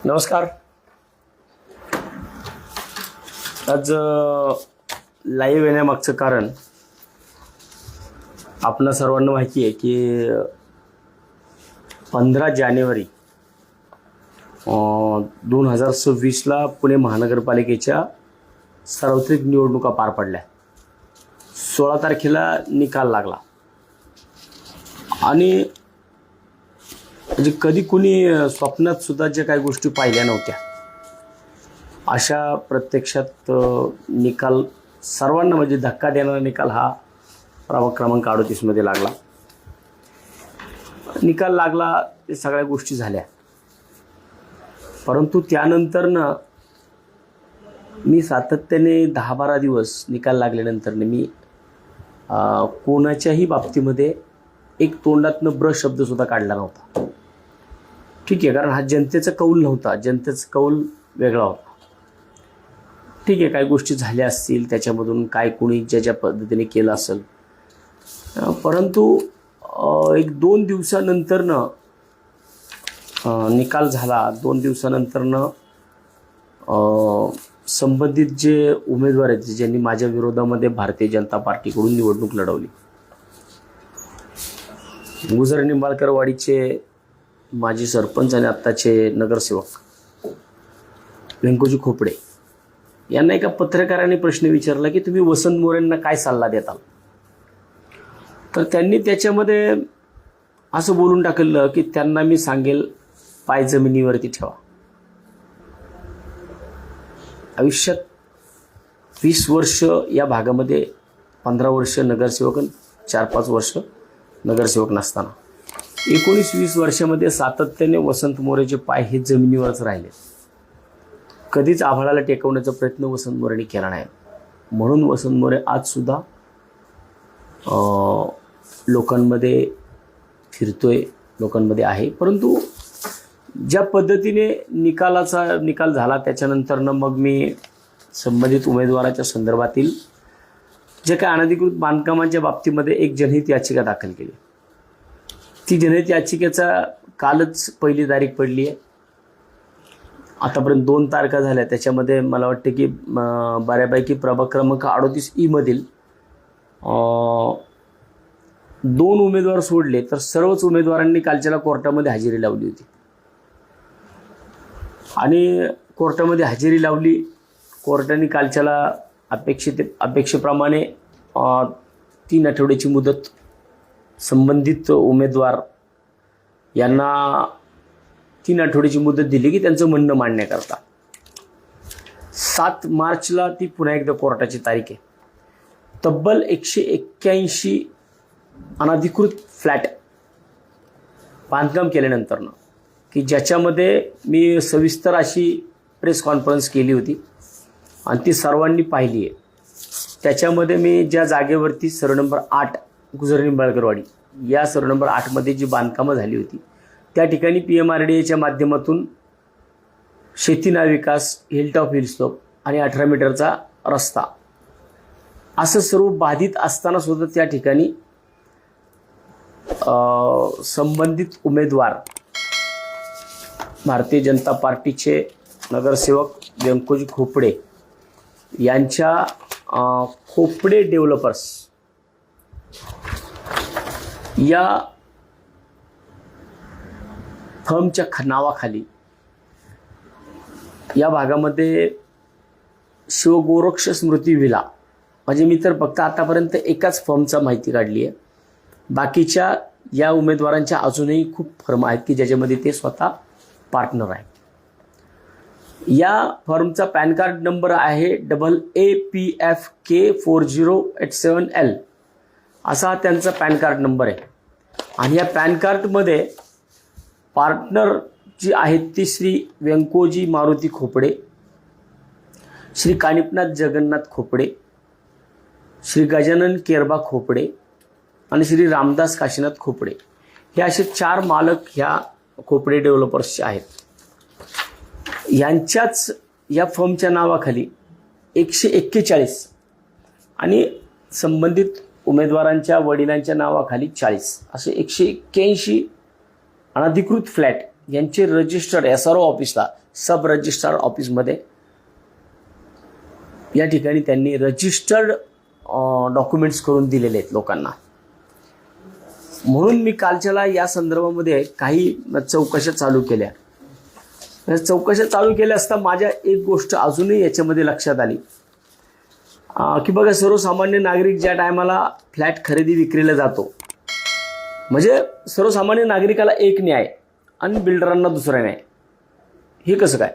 नमस्कार. आज लाईव्ह येण्यामागचं कारण आपणा सर्वांना माहिती आहे की 15 जानेवारी 2026ला पुणे महानगरपालिकेच्या सार्वत्रिक निवडणुका पार पडल्या. 16 तारखेला निकाल लागला आणि म्हणजे कधी कुणी स्वप्नात सुद्धा ज्या काही गोष्टी पाहिल्या नव्हत्या अशा प्रत्यक्षात निकाल सर्वांना म्हणजे धक्का देणारा निकाल हा प्रभाग क्रमांक 38 मध्ये लागला. निकाल लागला ते सगळ्या गोष्टी झाल्या, परंतु त्यानंतरनं मी सातत्याने 10-12 दिवस निकाल लागल्यानंतर मी कोणाच्याही बाबतीमध्ये एक तोंडातनं ब्र शब्द सुद्धा काढला नव्हता. ठीक आहे, कारण हा जनतेचा कौल नव्हता, जनतेचा कौल वेगळा होता. ठीक आहे, काही गोष्टी झाल्या असतील त्याच्यामधून काय कोणी ज्या पद्धतीने केलं असेल, परंतु 1-2 दिवसानंतरनं निकाल झाला. 2 दिवसानंतरनं संबंधित जे उमेदवार आहेत ज्यांनी माझ्या विरोधामध्ये भारतीय जनता पार्टीकडून निवडणूक लढवली, गुजर निंबाळकर वाडीचे माजी सरपंच आणि आत्ताचे नगरसेवक व्यंकोजी खोपडे यांना एका पत्रकाराने प्रश्न विचारला की तुम्ही वसंत मोरेंना काय सल्ला देताल. तर त्यांनी त्याच्यामध्ये असं बोलून टाकलं की त्यांना मी सांगेल पाय जमिनीवरती ठेवा. आयुष्यात 20 वर्ष या भागामध्ये, 15 वर्ष नगरसेवक, 4-5 वर्ष नगरसेवक नसताना 19-20 वर्षामध्ये सातत्याने वसंत मोरेचे पाय हे जमिनीवरच राहिले. कधीच आभाळाला टेकवण्याचा प्रयत्न वसंत मोरेंनी केला नाही. म्हणून वसंत मोरे आजसुद्धा लोकांमध्ये फिरतोय, लोकांमध्ये आहे. परंतु ज्या पद्धतीने निकाल झाला त्याच्यानंतरनं मग मी संबंधित उमेदवाराच्या संदर्भातील जे काही अनधिकृत बांधकामांच्या बाबतीमध्ये एक जनहित याचिका दाखल केली. ती जनहित याचिकेचा कालच पहिली तारीख पडली आहे. आतापर्यंत 2 तारखा झाल्या. त्याच्यामध्ये मला वाटतं की बऱ्यापैकी प्रभाग क्रमांक 38E मधील 2 उमेदवार सोडले तर सर्वच उमेदवारांनी कालच्याला कोर्टामध्ये हजेरी लावली होती आणि कोर्टामध्ये हजेरी लावली. कोर्टाने कालच्याला अपेक्षेप्रमाणे 3 आठवड्याची मुदत संबंधित उमेदवार यांना 3 आठवड्याची मुदत दिली की त्यांचं म्हणणं मांडण्याकरता. 7 मार्चला ती पुन्हा एकदा कोर्टाची तारीख आहे. तब्बल 181 अनधिकृत फ्लॅट बांधकाम केल्यानंतरनं की ज्याच्यामध्ये मी सविस्तर अशी प्रेस कॉन्फरन्स केली होती आणि ती सर्वांनी पाहिली आहे. त्याच्यामध्ये मी ज्या जागेवरती सर्व नंबर 8 गुजर निंबाळकरवाडी या सर्व नंबर 8 मध्ये जी बांधकामं झाली होती त्या ठिकाणी PMRDAच्या माध्यमातून शेतीना विकास, हिलटॉप हिलस्लोप आणि 18 मीटरचा रस्ता असं सर्व बाधित असताना सुद्धा त्या ठिकाणी संबंधित उमेदवार भारतीय जनता पार्टीचे नगरसेवक व्यंकोजी खोपडे यांच्या खोपडे डेव्हलपर्स या फर्मच्या नावाखाली या भागामध्ये शिवगोरक्ष स्मृती विला, म्हणजे मी तर फक्त आतापर्यंत एकाच फर्मचा माहिती काढली आहे. बाकीच्या या उमेदवारांच्या अजूनही खूप फर्म आहेत की ज्याच्यामध्ये ते स्वतः पार्टनर आहेत. या फर्मचा पॅन कार्ड नंबर आहे AAPFK4087L असा त्यांचा पॅन कार्ड नंबर आहे. आणि या पॅन कार्डमध्ये पार्टनर जी आहेत ती श्री व्यंकोजी मारुती खोपडे, श्री कानिपनाथ जगन्नाथ खोपडे, श्री गजानन केरबा खोपडे आणि श्री रामदास काशीनाथ खोपडे हे असे 4 मालक ह्या खोपडे डेव्हलपर्सचे आहेत. यांच्याच या फर्मच्या नावाखाली 141 आणि संबंधित उमेदवारांच्या वडिलांच्या नावाखाली 40 असे 181 अनधिकृत फ्लॅट यांचे रजिस्टर्ड SRO ऑफिसला, सब रजिस्ट्रार ऑफिसमध्ये या ठिकाणी त्यांनी रजिस्टर्ड डॉक्युमेंट्स करून दिलेले आहेत लोकांना. म्हणून मी कालच्याला या संदर्भामध्ये काही चौकशा चालू केल्या. चौकशा चालू केल्या असता माझ्या एक गोष्ट अजूनही याच्यामध्ये लक्षात आली की बघा, सर्वसामान्य नागरिक ज्या टायमाला फ्लॅट खरेदी विक्रीला जातो, म्हणजे सर्वसामान्य नागरिकाला एक न्याय आणि बिल्डरांना दुसरा न्याय, हे कसं काय?